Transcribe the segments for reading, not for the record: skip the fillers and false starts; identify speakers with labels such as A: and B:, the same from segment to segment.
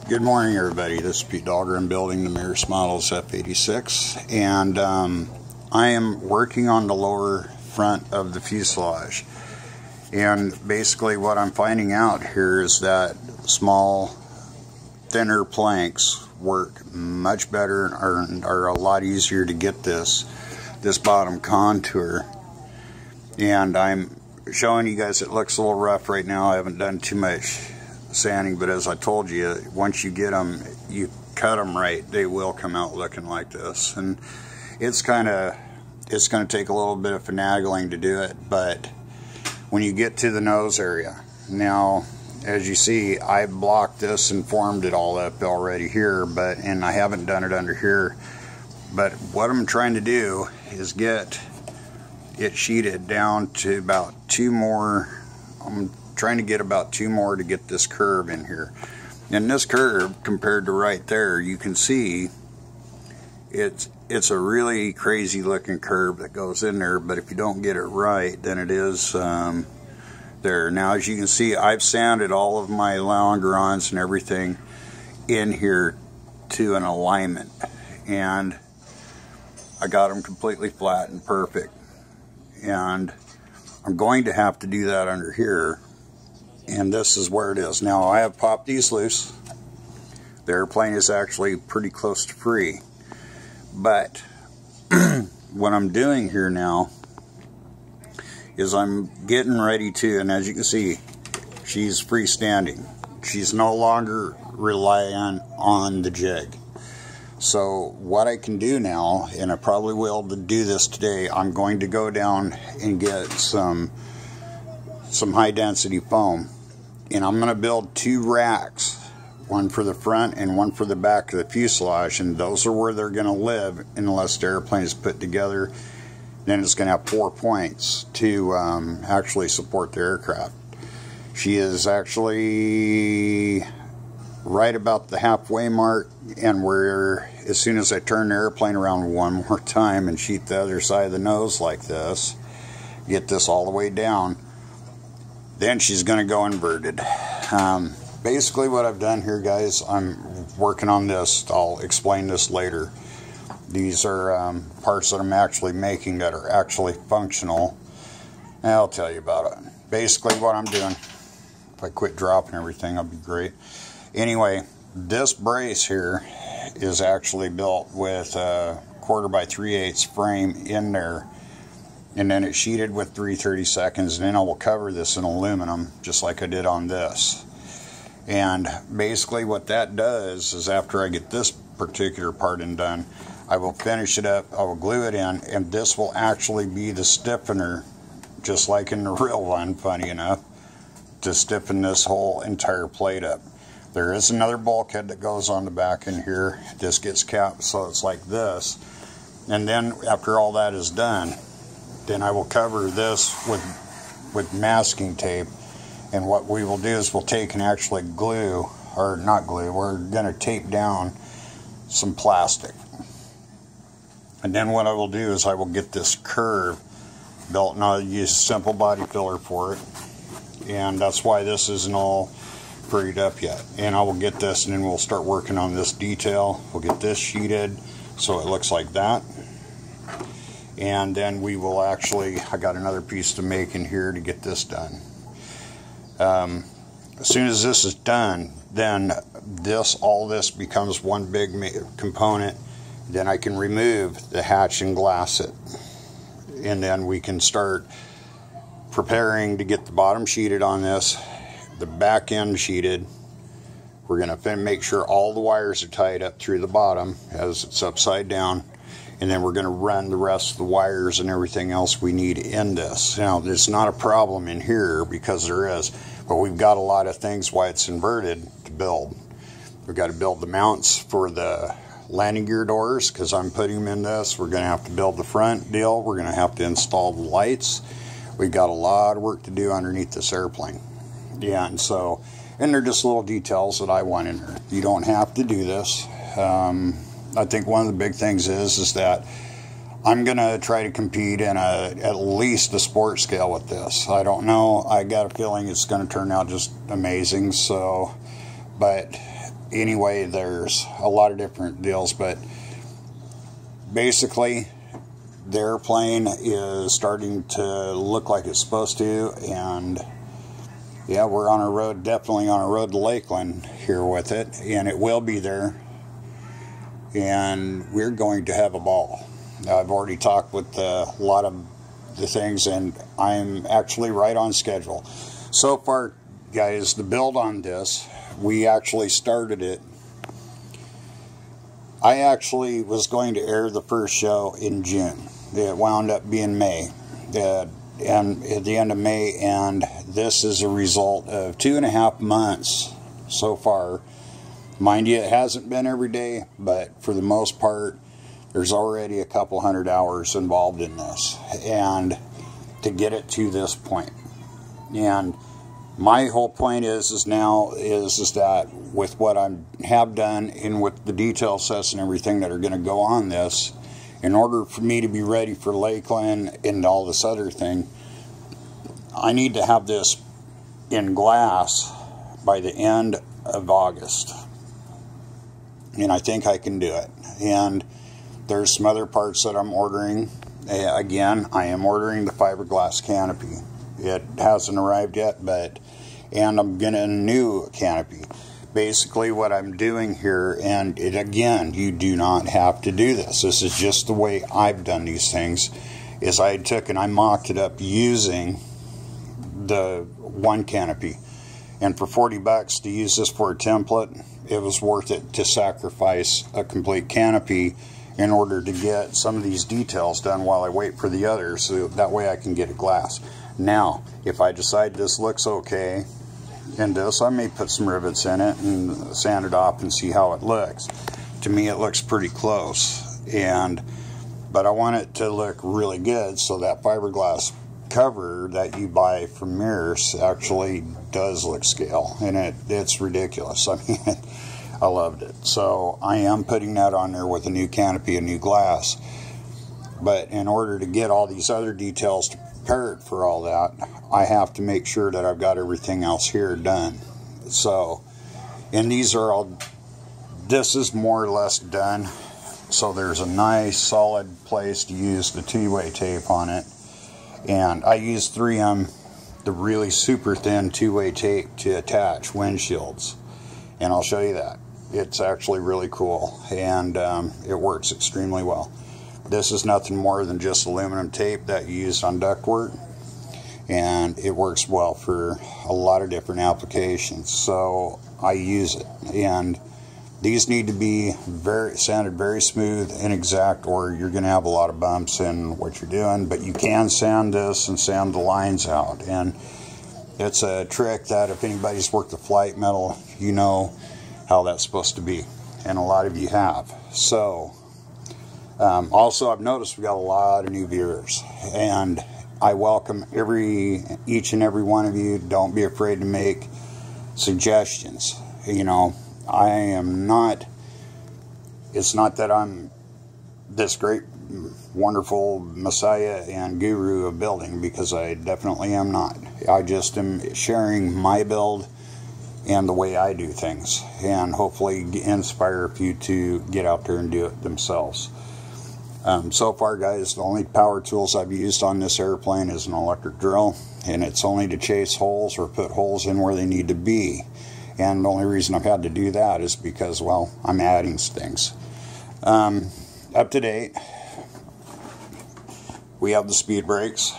A: Good morning, everybody. This is Pete Dahlgren building the Mears Models F86, and I am working on the lower front of the fuselage. And basically what I'm finding out here is that small, thinner planks work much better and are a lot easier to get this bottom contour. And I'm showing you guys it looks a little rough right now. I haven't done too much sanding, but as I told you, once you get them, you cut them right, they will come out looking like this. And it's going to take a little bit of finagling to do it, but when you get to the nose area, now as you see, I blocked this and formed it all up already here, and I haven't done it under here. But what I'm trying to do is get it sheeted down to about two more. I'm trying to get about two more to get this curve in here. And this curve, compared to right there, you can see it's a really crazy looking curve that goes in there, but if you don't get it right, then it is there. Now, as you can see, I've sanded all of my longerons and everything in here to an alignment, and I got them completely flat and perfect. And I'm going to have to do that under here, and this is where it is. Now, I have popped these loose. The airplane is actually pretty close to free, but what I'm doing here now is I'm getting ready to, and as you can see, she's freestanding. She's no longer relying on the jig. So what I can do now, and I probably will do this today, I'm going to go down and get some high density foam, and I'm going to build two racks, one for the front and one for the back of the fuselage, and those are where they're going to live unless the airplane is put together. Then it's going to have 4 points to actually support the aircraft. She is actually right about the halfway mark, and as soon as I turn the airplane around one more time and sheet the other side of the nose like this, get this all the way down, then she's going to go inverted. Basically what I've done here, guys, I'm working on this. I'll explain this later. These are parts that I'm actually making that are actually functional. And I'll tell you about it. Basically what I'm doing, if I quit dropping everything, that'll be great. Anyway, this brace here is actually built with a 1/4 by 3/8 frame in there, and then it's sheeted with 3/32, and then I will cover this in aluminum just like I did on this. And basically what that does is, after I get this particular part done, I will finish it up, I will glue it in, and this will actually be the stiffener, just like in the real one, funny enough, to stiffen this whole entire plate up. There is another bulkhead that goes on the back in here. This gets capped so it's like this. And then after all that is done, then I will cover this with masking tape. And what we will do is we'll take and actually glue, or not glue, we're going to tape down some plastic. And then what I will do is I will get this curve built, and I'll use a simple body filler for it. And that's why this isn't all freed up yet. And I will get this, and then we'll start working on this detail. We'll get this sheeted so it looks like that. And then we will actually, I got another piece to make in here to get this done. As soon as this is done, then all this becomes one big component. Then I can remove the hatch and glass it, and then we can start preparing to get the bottom sheeted on this, the back end sheeted. We're going to make sure all the wires are tied up through the bottom as it's upside down, and then we're going to run the rest of the wires and everything else we need in this. Now, there's not a problem in here, because there is, but we've got a lot of things why it's inverted to build. We've got to build the mounts for the landing gear doors, because I'm putting them in this. We're going to have to build the front deal. We're going to have to install the lights. We've got a lot of work to do underneath this airplane. Yeah, and they're just little details that I want in there. You don't have to do this. I think one of the big things is that I'm going to try to compete in at least a sport scale with this. I don't know. I got a feeling it's going to turn out just amazing. So, but anyway, there's a lot of different deals, but basically the airplane is starting to look like it's supposed to, and yeah, we're on a road, definitely on a road to Lakeland here with it, and it will be there, and we're going to have a ball. I've already talked with a lot of the things, and I'm actually right on schedule. So far, guys, the build on this, we actually started it. I actually was going to air the first show in June. It wound up being May, and at the end of May, and this is a result of 2.5 months so far. Mind you, it hasn't been every day, but for the most part, there's already a couple hundred hours involved in this, and to get it to this point. And my whole point is that with what I have done and with the detail sets and everything that are going to go on this, in order for me to be ready for Lakeland and all this other thing, I need to have this in glass by the end of August. And I think I can do it. And there's some other parts that I'm ordering. Again, I am ordering the fiberglass canopy. It hasn't arrived yet, and I'm getting a new canopy. Basically what I'm doing here, and again, you do not have to do this. This is just the way I've done these things, is I took and I mocked it up using the one canopy. And for $40 to use this for a template, it was worth it to sacrifice a complete canopy in order to get some of these details done while I wait for the others, so that way I can get a glass. Now, if I decide this looks okay, in this, I may put some rivets in it and sand it off and see how it looks. To me, it looks pretty close, but I want it to look really good, so that fiberglass cover that you buy from Mirrors actually does look scale, and it's ridiculous. I mean, I loved it. So I am putting that on there with a new canopy and new glass. But in order to get all these other details to prepare it for all that, I have to make sure that I've got everything else here done. So, and these are all, this is more or less done. So there's a nice solid place to use the two-way tape on it. And I use 3M, the really super thin two-way tape to attach windshields. And I'll show you that. It's actually really cool, and it works extremely well. This is nothing more than just aluminum tape that you use on ductwork, and it works well for a lot of different applications, so I use it. And these need to be sanded very smooth and exact, or you're going to have a lot of bumps in what you're doing. But you can sand this and sand the lines out, and it's a trick that if anybody's worked the flight metal, you know how that's supposed to be, and a lot of you have. So also, I've noticed we've got a lot of new viewers, and I welcome each and every one of you. Don't be afraid to make suggestions. You know, I am not, it's not that I'm this great, wonderful messiah and guru of building, because I definitely am not. I just am sharing my build and the way I do things, and hopefully inspire a few to get out there and do it themselves. So far, guys, the only power tools I've used on this airplane is an electric drill, and it's only to chase holes or put holes in where they need to be. And the only reason I've had to do that is because, well, I'm adding things. Up to date, we have the speed brakes,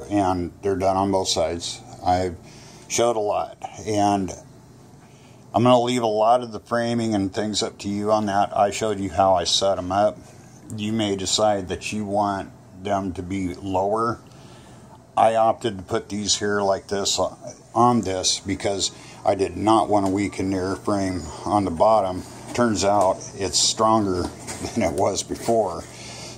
A: and they're done on both sides. I've showed a lot, and I'm going to leave a lot of the framing and things up to you on that. I showed you how I set them up. You may decide that you want them to be lower. I opted to put these here like this on this because I did not want to weaken the airframe on the bottom. Turns out it's stronger than it was before.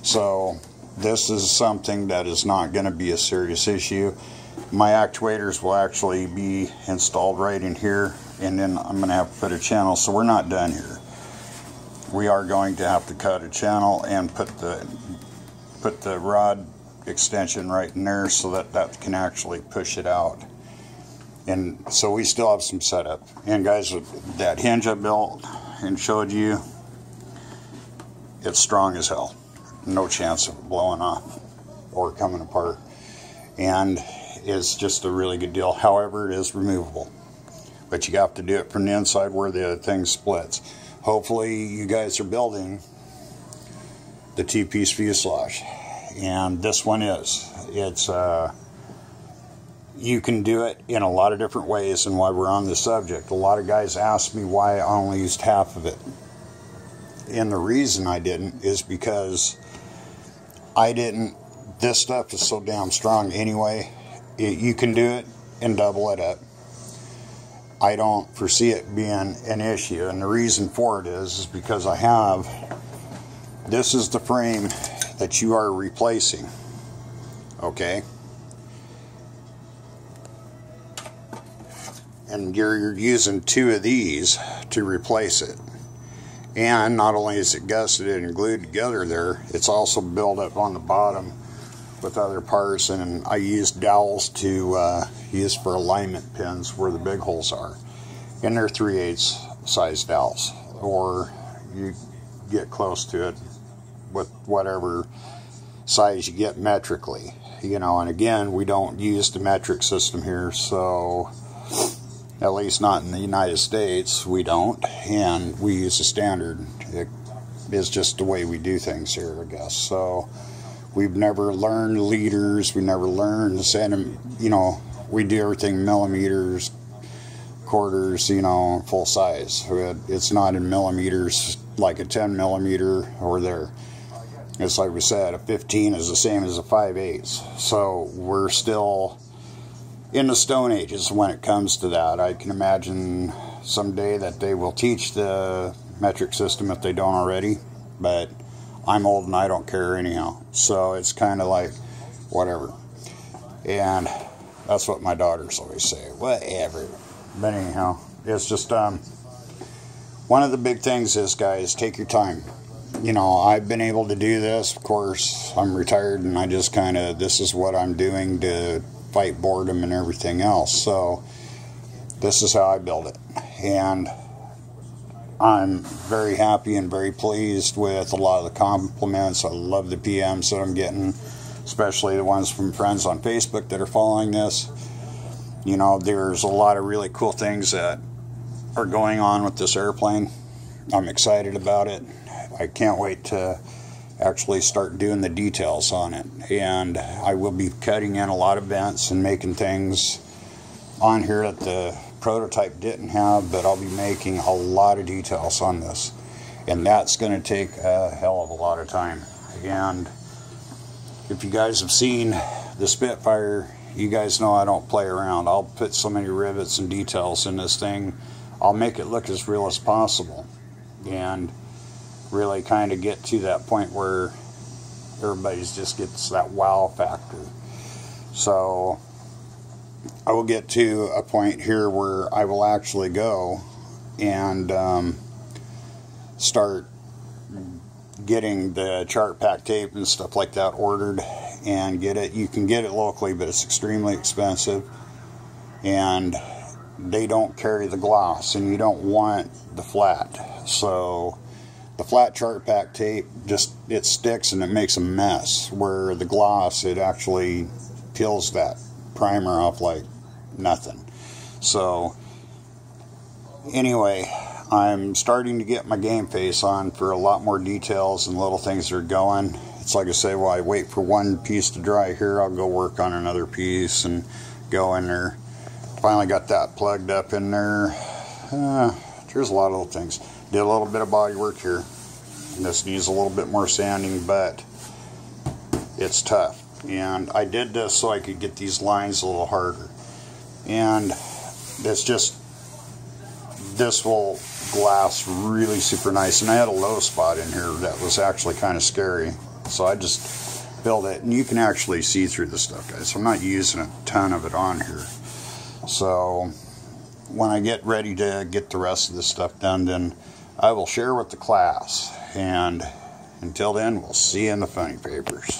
A: So this is something that is not going to be a serious issue. My actuators will actually be installed right in here, and then I'm going to have to put a channel, so we're not done here. We are going to have to cut a channel and put the rod extension right in there so that that can actually push it out. And so we still have some setup. And guys, that hinge I built, and showed you, it's strong as hell. No chance of blowing off or coming apart. And it's just a really good deal. However, it is removable. But you have to do it from the inside where the thing splits. Hopefully you guys are building the two-piece fuselage. And this one is. It's you can do it in a lot of different ways. And while we're on the subject, a lot of guys ask me why I only used half of it. And the reason I didn't is because this stuff is so damn strong anyway. You can do it and double it up. I don't foresee it being an issue, and the reason for it is because this is the frame that you are replacing, okay? And you're using two of these to replace it. And not only is it gusseted and glued together there, it's also built up on the bottom with other parts, and I used dowels to use for alignment pins where the big holes are. And they're 3/8 size dowels, or you get close to it with whatever size you get metrically. You know, and again, we don't use the metric system here, so at least not in the United States, we don't, and we use a standard. It is just the way we do things here, I guess. So we've never learned liters, we never learned centimeters, you know, we do everything millimeters, quarters, you know, full size. It's not in millimeters like a 10 millimeter or there. It's like we said, a 15 is the same as a 5/8. So we're still in the Stone Ages when it comes to that. I can imagine someday that they will teach the metric system if they don't already, but I'm old and I don't care anyhow. So it's kind of like, whatever. And that's what my daughters always say, whatever. But anyhow, it's just, one of the big things is, guys, take your time. You know, I've been able to do this. Of course, I'm retired and I just kind of, this is what I'm doing to fight boredom and everything else. So this is how I build it, and I'm very happy and very pleased with a lot of the compliments. I love the PMs that I'm getting, especially the ones from friends on Facebook that are following this. You know, there's a lot of really cool things that are going on with this airplane. I'm excited about it. I can't wait to actually start doing the details on it, and I will be cutting in a lot of vents and making things on here that the prototype didn't have, but I'll be making a lot of details on this, and that's going to take a hell of a lot of time. And if you guys have seen the Spitfire, you guys know I don't play around. I'll put so many rivets and details in this thing. I'll make it look as real as possible, and really kind of get to that point where everybody's just gets that wow factor. So I will get to a point here where I will actually go and start getting the chart pack tape and stuff like that ordered and get it. You can get it locally, but it's extremely expensive, and they don't carry the gloss, and you don't want the flat. So the flat chart pack tape, just, it sticks and it makes a mess, where the gloss, it actually peels that primer off like nothing. So anyway, I'm starting to get my game face on for a lot more details and little things that are going. It's like I say, while I wait for one piece to dry here, I'll go work on another piece and go in there. Finally got that plugged up in there. There's a lot of little things. Did a little bit of body work here. And this needs a little bit more sanding, but it's tough. And I did this so I could get these lines a little harder. And it's just, this will glass really super nice. And I had a low spot in here that was actually kind of scary, so I just built it. And you can actually see through the stuff, guys. I'm not using a ton of it on here. So when I get ready to get the rest of this stuff done, then I will share with the class. And until then, we'll see you in the funny papers.